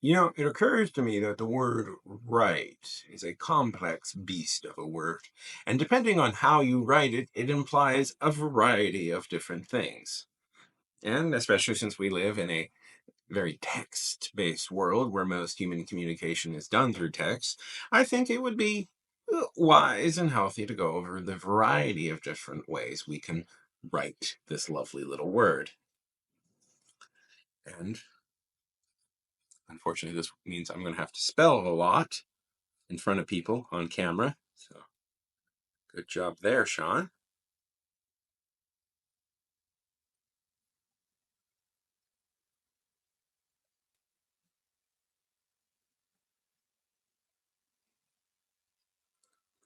It occurs to me that the word right is a complex beast of a word, and depending on how you write it, it implies a variety of different things. And especially since we live in a very text based world where most human communication is done through text, I think it would be wise and healthy to go over the variety of different ways we can write this lovely little word. And unfortunately, this means I'm going to have to spell a lot in front of people on camera. So good job there, Sean.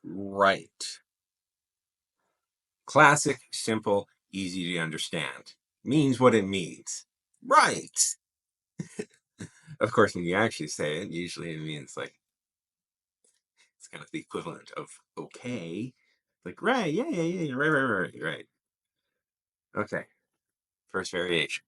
Right. Classic, simple, easy to understand. Means what it means. Right. Of course, when you actually say it, usually it means like it's kind of the equivalent of okay. Like, right, yeah, yeah, yeah, right, right, right, right. Okay. First variation.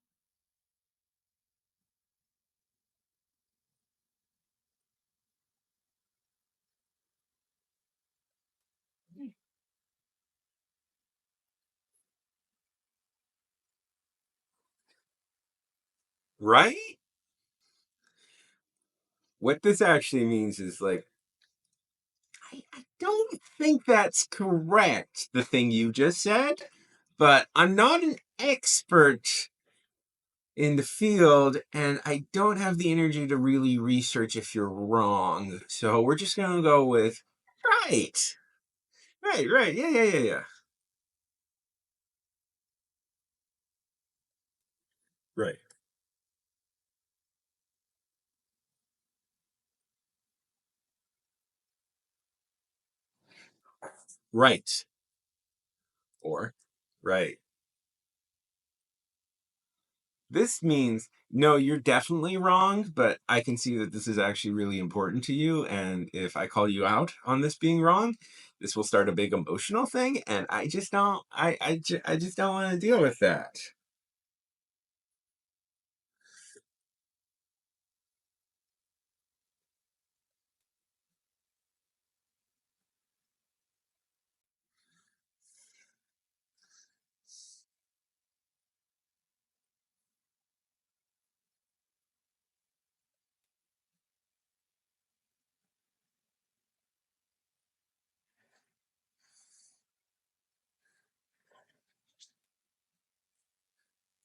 Right? What this actually means is like, I don't think that's correct, the thing you just said, but I'm not an expert in the field and I don't have the energy to really research if you're wrong. So we're just going to go with right. Right, right. Yeah, yeah, yeah, yeah. Right. Right. Or right. This means no, you're definitely wrong, but I can see that this is actually really important to you. And if I call you out on this being wrong, this will start a big emotional thing. And I just don't, I just don't want to deal with that.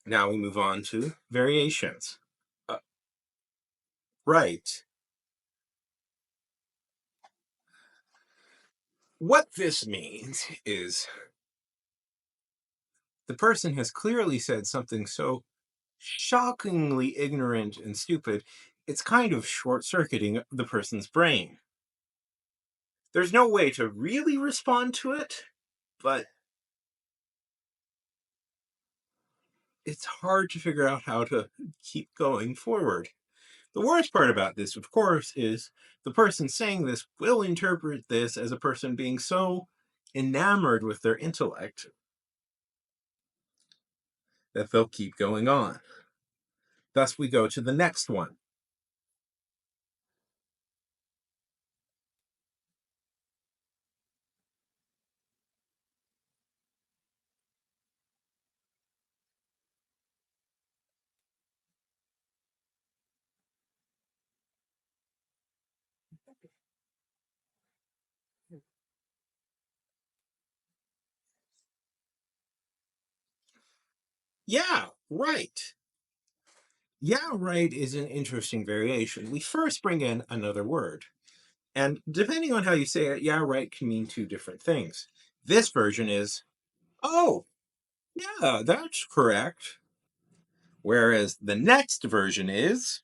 Now we move on to variations. Uh, right. What this means is the person has clearly said something so shockingly ignorant and stupid, it's kind of short circuiting the person's brain. There's no way to really respond to it, but it's hard to figure out how to keep going forward. The worst part about this, of course, is the person saying this will interpret this as a person being so enamored with their intellect that they'll keep going on. Thus, we go to the next one. Yeah, right. Yeah, right is an interesting variation. We first bring in another word. And depending on how you say it, yeah, right can mean two different things. This version is, oh, yeah, that's correct. Whereas the next version is,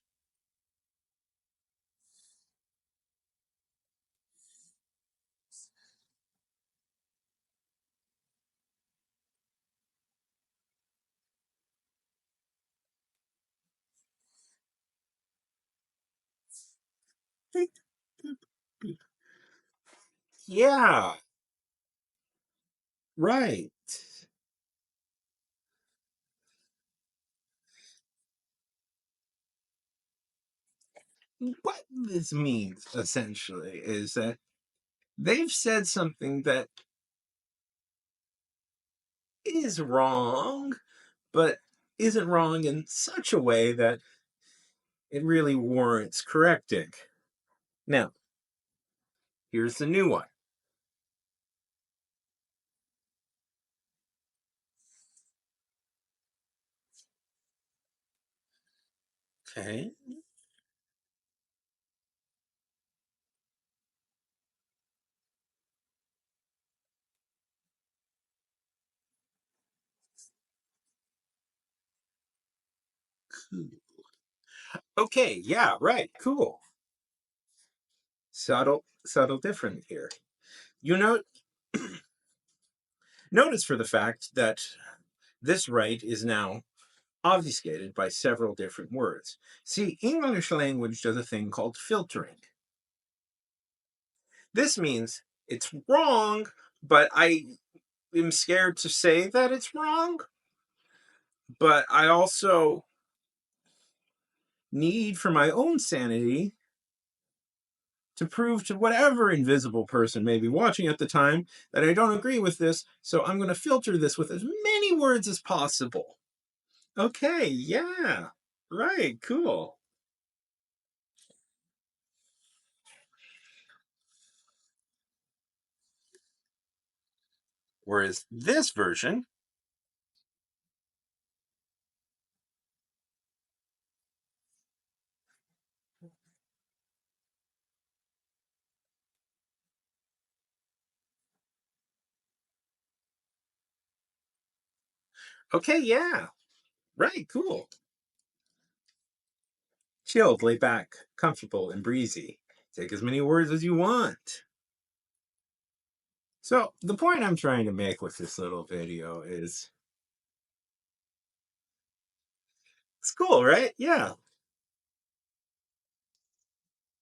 yeah, right. what this means essentially is that they've said something that is wrong, but isn't wrong in such a way that it really warrants correcting. Now, here's the new one. Okay. Cool. Okay, yeah, right. Cool. Subtle different here. You know, notice for the fact that this right is now obfuscated by several different words. See, English language does a thing called filtering. This means it's wrong, but I am scared to say that it's wrong. But I also need for my own sanity to prove to whatever invisible person may be watching at the time that I don't agree with this. So I'm going to filter this with as many words as possible. Okay, yeah. Right, cool. Whereas this version, okay, yeah. Right, cool. Chilled, laid back, comfortable, and breezy. Take as many words as you want. So, the point I'm trying to make with this little video is it's cool, right? Yeah.